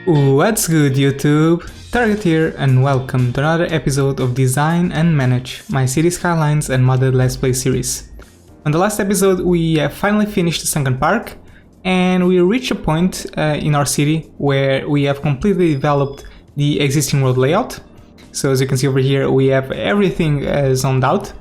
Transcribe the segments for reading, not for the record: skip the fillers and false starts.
What's good, YouTube? Target here and welcome to another episode of Design and Manage, my city Skylines and Modded Let's Play series. On the last episode we have finally finished the Sunken Park and we reached a point in our city where we have completely developed the existing road layout. So as you can see over here we have everything zoned out.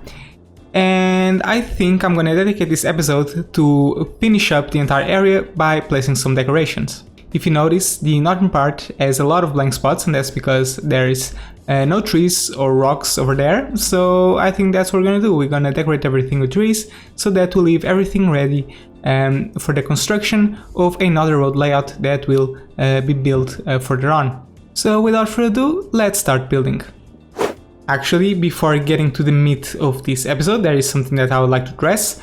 And I think I'm gonna dedicate this episode to finish up the entire area by placing some decorations. If you notice, the northern part has a lot of blank spots, and that's because there is no trees or rocks over there. So I think that's what we're gonna do. We're gonna decorate everything with trees so that we'll leave everything ready for the construction of another road layout that will be built further on. So without further ado, let's start building. Actually, before getting to the meat of this episode, there is something that I would like to address.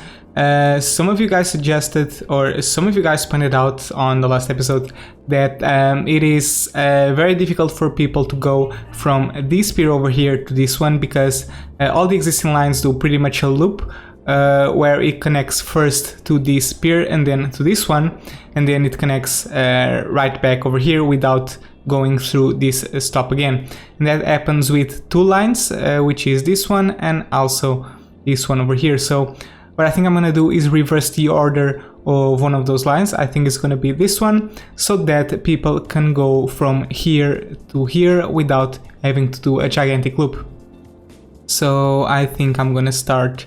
Some of you guys suggested, or some of you guys pointed out on the last episode that it is very difficult for people to go from this pier over here to this one because all the existing lines do pretty much a loop where it connects first to this pier and then to this one, and then it connects right back over here without going through this stop again. And that happens with two lines, which is this one and also this one over here. So what I think I'm gonna do is reverse the order of one of those lines. I think it's gonna be this one, so that people can go from here to here without having to do a gigantic loop. So I think I'm gonna start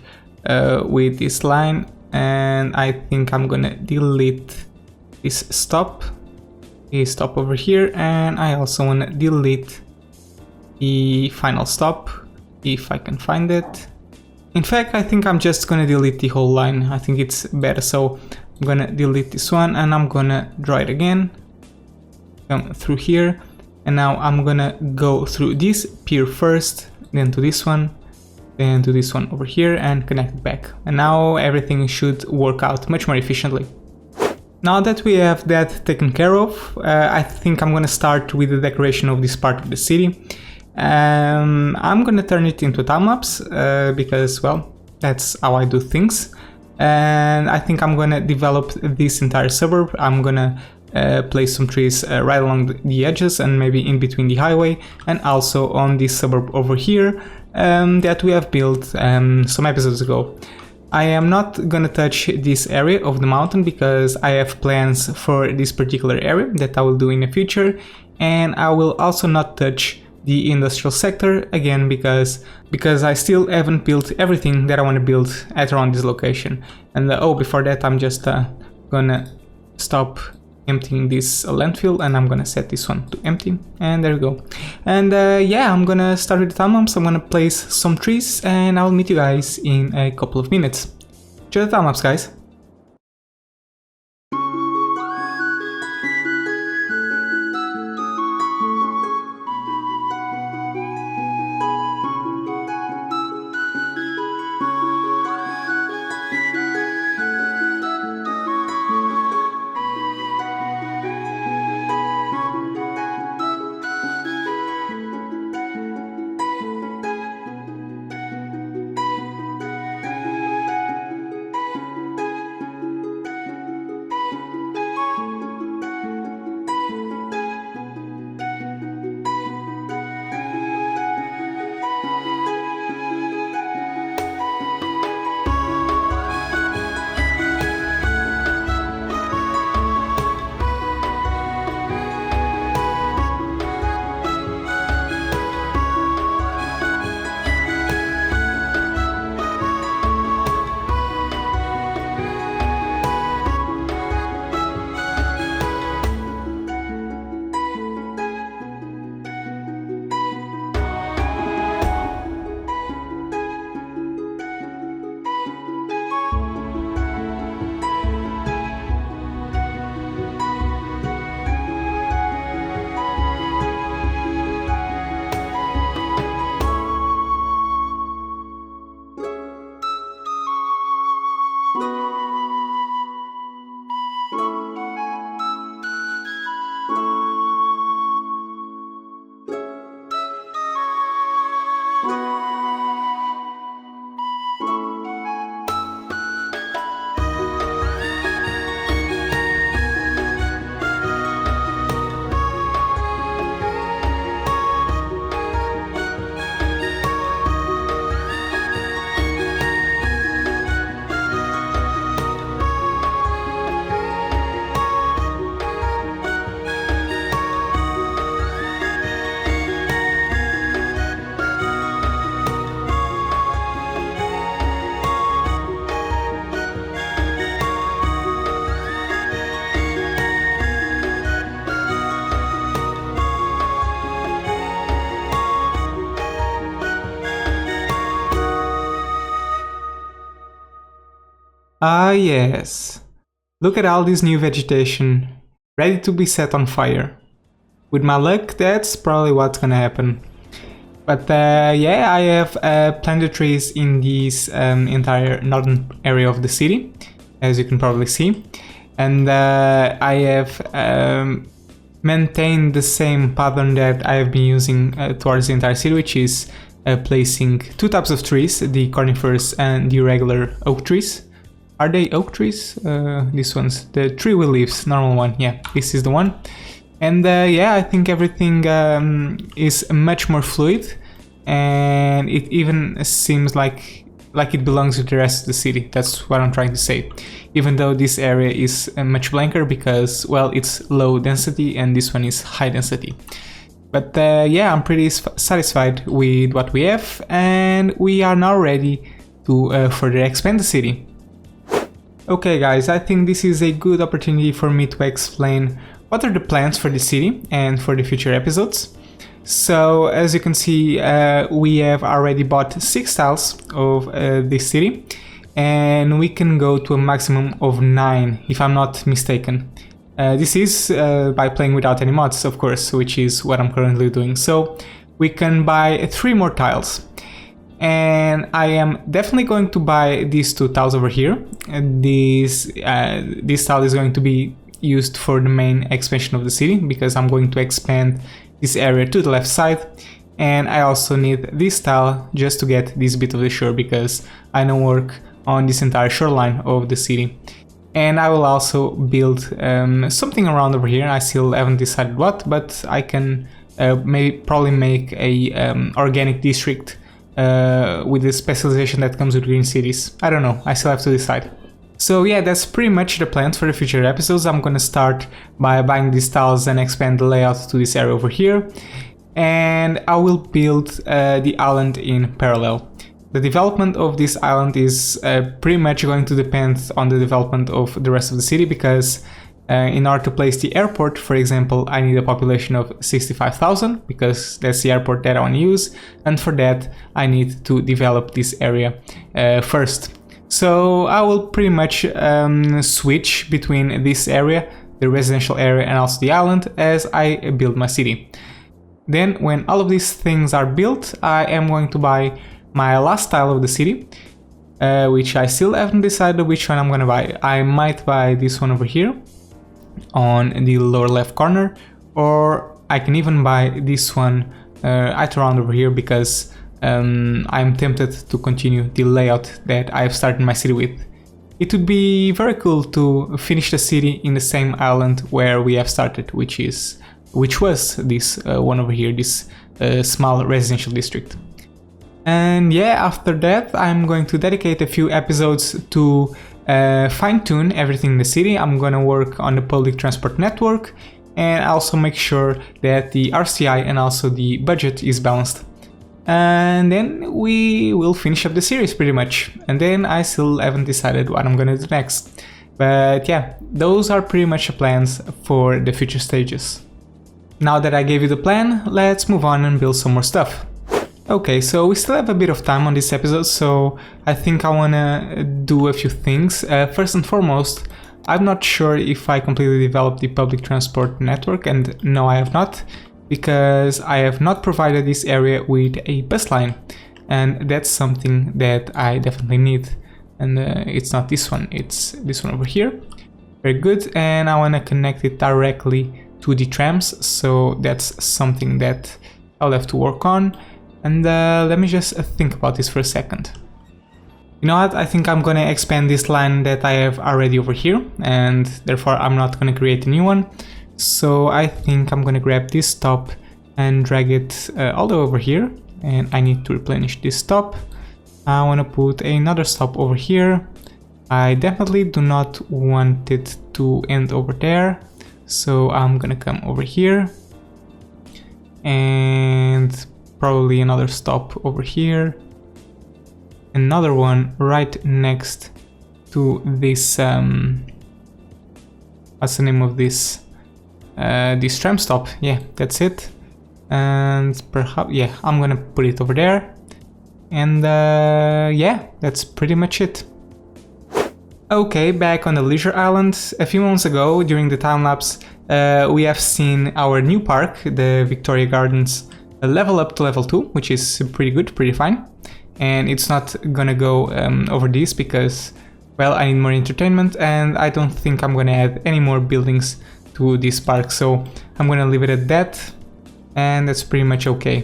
with this line, and I think I'm gonna delete this stop over here, and I also wanna delete the final stop if I can find it. In fact, I think I'm just gonna delete the whole line. I think it's better, so I'm gonna delete this one and I'm gonna draw it again. Come through here, and now I'm gonna go through this pier first, then to this one, then to this one over here and connect it back. And now everything should work out much more efficiently. Now that we have that taken care of, I think I'm gonna start with the decoration of this part of the city. I'm gonna turn it into a time-lapse because, well, that's how I do things. And I think I'm gonna develop this entire suburb. I'm gonna place some trees right along the edges and maybe in between the highway, and also on this suburb over here that we have built some episodes ago. I am not gonna touch this area of the mountain because I have plans for this particular area that I will do in the future, and I will also not touch the industrial sector again because I still haven't built everything that I want to build at around this location. And before that I'm just gonna stop emptying this landfill, and I'm gonna set this one to empty, and there we go. And yeah, I'm gonna start with the time-lapse. I'm gonna place some trees and I'll meet you guys in a couple of minutes. Enjoy the time-lapse, guys. Ah yes, look at all this new vegetation, ready to be set on fire. With my luck, that's probably what's gonna happen. But yeah, I have planted trees in this entire northern area of the city, as you can probably see. And I have maintained the same pattern that I have been using towards the entire city, which is placing two types of trees, the coniferous and the regular oak trees. Are they oak trees? These ones, the tree with leaves, normal one, yeah, this is the one. And yeah, I think everything is much more fluid, and it even seems like it belongs to the rest of the city. That's what I'm trying to say. Even though this area is much blanker because, well, it's low density and this one is high density. But yeah, I'm pretty satisfied with what we have, and we are now ready to further expand the city. Okay guys, I think this is a good opportunity for me to explain what are the plans for the city and for the future episodes. So as you can see, we have already bought 6 tiles of this city, and we can go to a maximum of 9 if I'm not mistaken. This is by playing without any mods, of course, which is what I'm currently doing. So we can buy 3 more tiles. And I am definitely going to buy these 2 tiles over here. This tile is going to be used for the main expansion of the city, because I'm going to expand this area to the left side. And I also need this tile just to get this bit of the shore, because I now work on this entire shoreline of the city. And I will also build something around over here. I still haven't decided what, but I can probably make a organic district with the specialization that comes with green cities. I don't know, I still have to decide. So yeah, that's pretty much the plans for the future episodes. I'm gonna start by buying these tiles and expand the layout to this area over here. And I will build the island in parallel. The development of this island is pretty much going to depend on the development of the rest of the city, because in order to place the airport, for example, I need a population of 65,000, because that's the airport that I want to use, and for that I need to develop this area first. So I will pretty much switch between this area, the residential area, and also the island as I build my city. Then when all of these things are built, I am going to buy my last tile of the city, which I still haven't decided which one I'm gonna buy. I might buy this one over here on the lower left corner, or I can even buy this one right around over here, because I'm tempted to continue the layout that I've started my city with. It would be very cool to finish the city in the same island where we have started, which was this one over here, this small residential district. And yeah, after that I'm going to dedicate a few episodes to fine-tune everything in the city. I'm gonna work on the public transport network and also make sure that the RCI and also the budget is balanced. And then we will finish up the series pretty much. And then I still haven't decided what I'm gonna do next. But yeah, those are pretty much the plans for the future stages. Now that I gave you the plan, let's move on and build some more stuff. Okay, so we still have a bit of time on this episode, so I think I wanna do a few things. First and foremost, I'm not sure if I completely developed the public transport network, and no, I have not, because I have not provided this area with a bus line, and that's something that I definitely need. And it's not this one, it's this one over here. Very good, and I wanna connect it directly to the trams, so that's something that I'll have to work on. And let me just think about this for a second. You know what, I think I'm gonna expand this line that I have already over here, and therefore I'm not gonna create a new one. So I think I'm gonna grab this stop and drag it all the way over here, and I need to replenish this stop. I wanna put another stop over here. I definitely do not want it to end over there, so I'm gonna come over here and probably another stop over here, another one right next to this what's the name of this tram stop. Yeah, that's it. And perhaps, yeah, I'm gonna put it over there. And yeah, that's pretty much it. Okay, back on the leisure island. A few months ago, during the time-lapse, we have seen our new park, the Victoria Gardens, level up to level 2, which is pretty good, pretty fine. And it's not gonna go over this because, well, I need more entertainment and I don't think I'm gonna add any more buildings to this park, so I'm gonna leave it at that, and that's pretty much okay.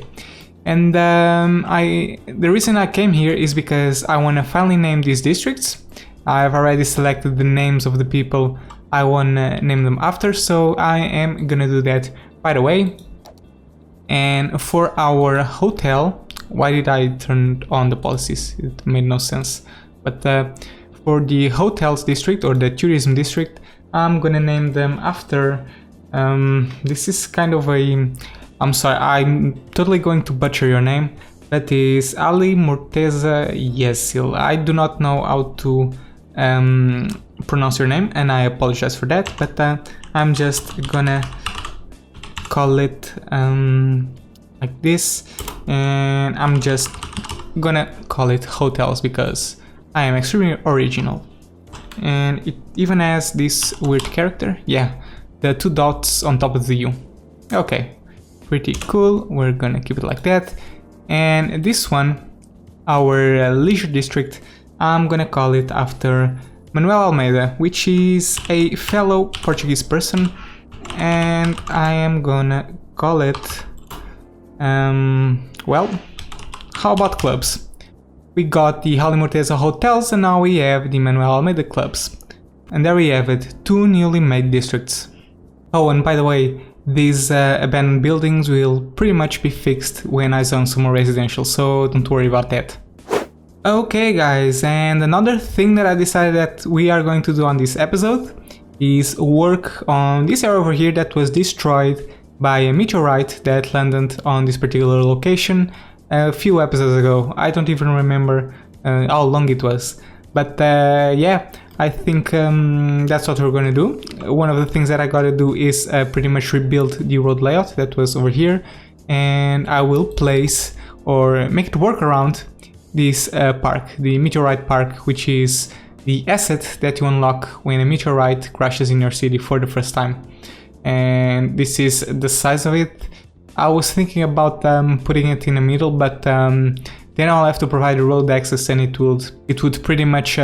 And the reason I came here is because I wanna finally name these districts. I've already selected the names of the people I wanna name them after, so I am gonna do that right away. And for our hotel, why did I turn on the policies? It made no sense. But for the hotels district or the tourism district, I'm gonna name them after, this is kind of a, I'm sorry, I'm totally going to butcher your name. That is Ali Morteza Yesil. I do not know how to pronounce your name and I apologize for that, but I'm just gonna call it like this, and I'm just gonna call it hotels because I am extremely original. And it even has this weird character, yeah, the 2 dots on top of the U. Okay, pretty cool, we're gonna keep it like that. And this one, our leisure district, I'm gonna call it after Manuel Almeida, which is a fellow Portuguese person, and I am gonna call it, well, how about clubs? We got the Ali Morteza hotels and now we have the Manuel Almeida clubs. And there we have it, 2 newly made districts. Oh, and by the way, these abandoned buildings will pretty much be fixed when I zone some more residential, so don't worry about that. Okay guys, and another thing that I decided that we are going to do on this episode is work on this area over here that was destroyed by a meteorite that landed on this particular location a few episodes ago. I don't even remember how long it was, but yeah, I think that's what we're gonna do. One of the things that I gotta do is pretty much rebuild the road layout that was over here, and I will place or make it work around this park, the Meteorite Park, which is the asset that you unlock when a meteorite crashes in your city for the first time. And this is the size of it. I was thinking about putting it in the middle, but then I'll have to provide a road access and it would pretty much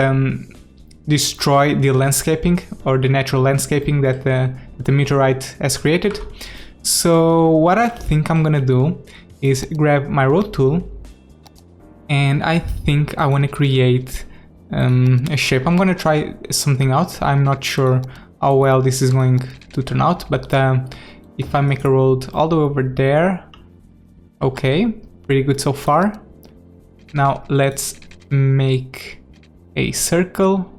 destroy the landscaping or the natural landscaping that the meteorite has created. So what I think I'm gonna do is grab my road tool, and I think I want to create a shape. I'm gonna try something out. I'm not sure how well this is going to turn out, but if I make a road all the way over there, okay, pretty good so far. Now let's make a circle.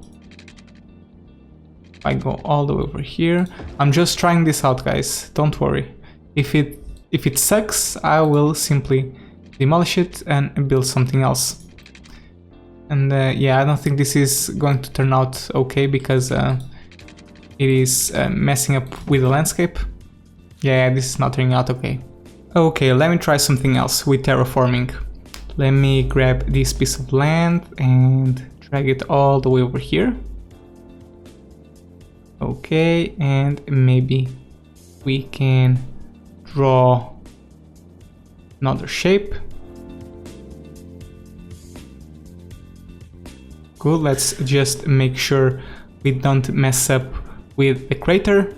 I go all the way over here. I'm just trying this out, guys, don't worry. If it sucks, I will simply demolish it and build something else. And yeah, I don't think this is going to turn out okay because it is messing up with the landscape. Yeah, this is not turning out okay. Okay, let me try something else with terraforming. Let me grab this piece of land and drag it all the way over here. Okay, and maybe we can draw another shape. Cool, let's just make sure we don't mess up with the crater.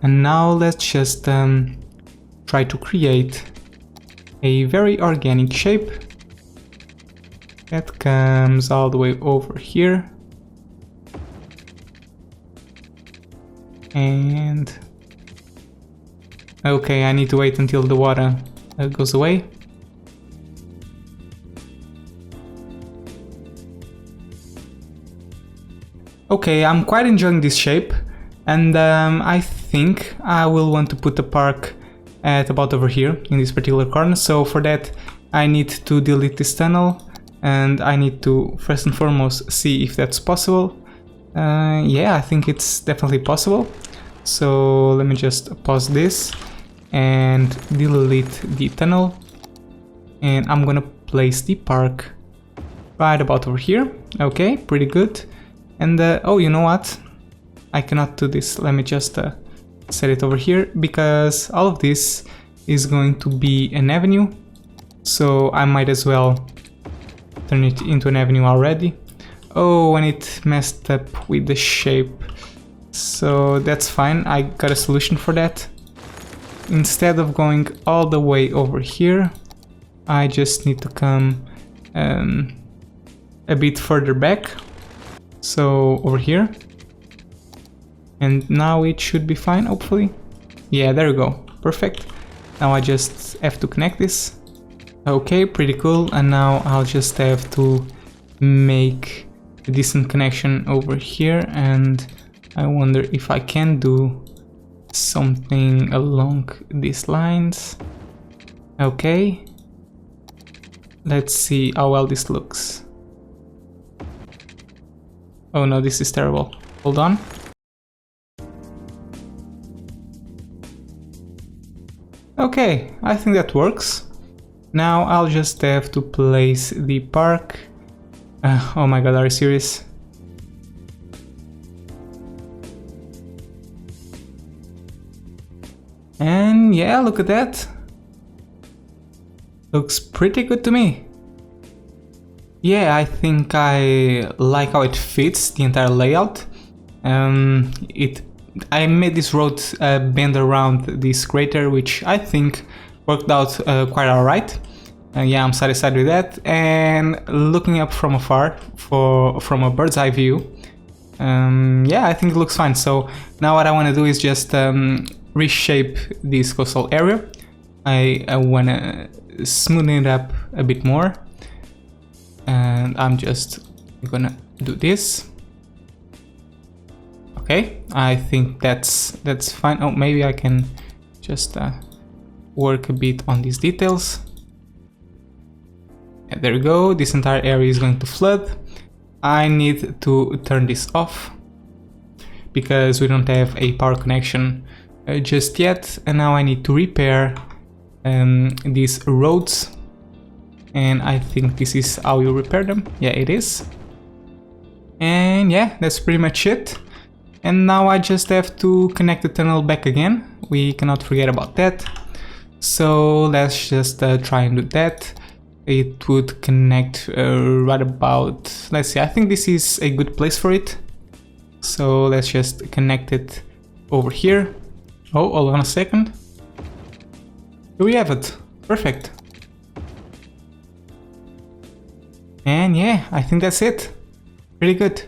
And now let's just try to create a very organic shape that comes all the way over here. And okay, I need to wait until the water goes away. Okay, I'm quite enjoying this shape, and I think I will want to put the park at about over here in this particular corner. So for that I need to delete this tunnel, and I need to first and foremost see if that's possible. Yeah, I think it's definitely possible. So let me just pause this and delete the tunnel, and I'm gonna place the park right about over here. Okay, pretty good. And oh, you know what? I cannot do this. Let me just set it over here, because all of this is going to be an avenue. So I might as well turn it into an avenue already. Oh, and it messed up with the shape. So that's fine, I got a solution for that. Instead of going all the way over here, I just need to come a bit further back. So over here. And now it should be fine, hopefully. Yeah, there we go. Perfect. Now I just have to connect this. Okay, pretty cool. And now I'll just have to make a decent connection over here. And I wonder if I can do something along these lines. Okay. Let's see how well this looks. Oh no, this is terrible. Hold on. Okay, I think that works. Now I'll just have to place the park. Oh my god, are you serious? And yeah, look at that. Looks pretty good to me. Yeah, I think I like how it fits the entire layout. I made this road bend around this crater, which I think worked out quite alright. Yeah, I'm satisfied with that. And looking up from afar, from a bird's eye view, yeah, I think it looks fine. So now what I want to do is just reshape this coastal area. I want to smoothen it up a bit more. And I'm just gonna do this. Okay, I think that's fine. Oh, maybe I can just work a bit on these details. Yeah, there we go. This entire area is going to flood. I need to turn this off because we don't have a power connection just yet. And now I need to repair these roads. And I think this is how you repair them. Yeah, it is. And yeah, that's pretty much it. And now I just have to connect the tunnel back again. We cannot forget about that. So let's just try and do that. It would connect right about... Let's see, I think this is a good place for it. So let's just connect it over here. Oh, hold on a second. Here we have it. Perfect. And yeah, I think that's it. Pretty good.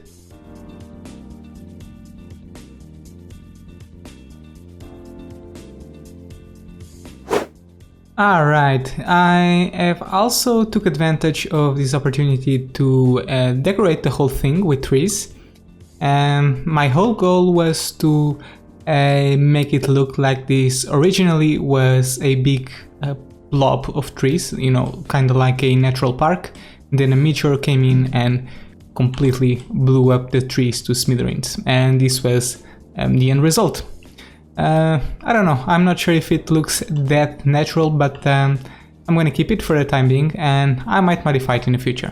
Alright, I have also took advantage of this opportunity to decorate the whole thing with trees. My whole goal was to make it look like this originally was a big blob of trees, you know, kind of like a natural park. Then a meteor came in and completely blew up the trees to smithereens, and this was the end result. I don't know, I'm not sure if it looks that natural, but I'm gonna keep it for the time being, and I might modify it in the future.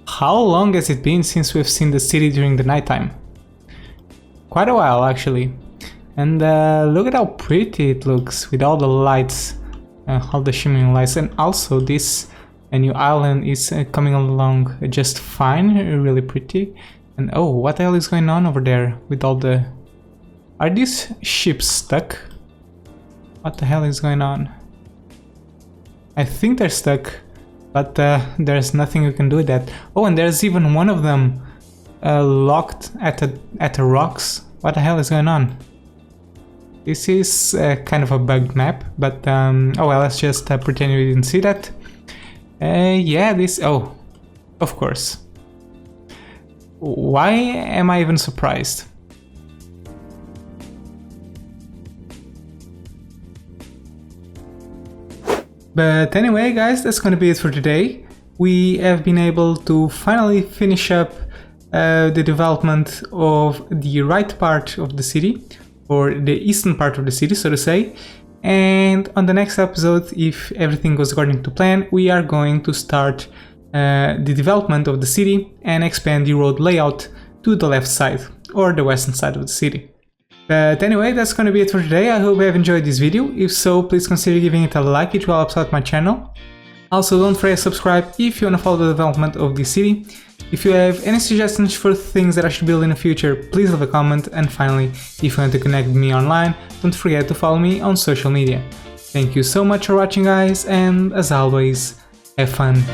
How long has it been since we've seen the city during the nighttime? Quite a while, actually. And look at how pretty it looks with all the lights, all the shimmering lights, and also this new island is coming along just fine, really pretty. And oh, what the hell is going on over there with all the... Are these ships stuck? What the hell is going on? I think they're stuck, but there's nothing you can do with that. Oh, and there's even one of them locked at the rocks. What the hell is going on? This is kind of a bugged map, but oh well, let's just pretend we didn't see that. Yeah, this... Oh, of course. Why am I even surprised? But anyway, guys, that's gonna be it for today. We have been able to finally finish up the development of the right part of the city, or the eastern part of the city, so to say. And on the next episode, if everything goes according to plan, we are going to start the development of the city and expand the road layout to the left side or the western side of the city. But anyway, that's going to be it for today. I hope you have enjoyed this video. If so, please consider giving it a like, it will help out my channel. Also, don't forget to subscribe if you want to follow the development of this city. If you have any suggestions for things that I should build in the future, please leave a comment. And finally, if you want to connect with me online, don't forget to follow me on social media. Thank you so much for watching, guys, and as always, have fun.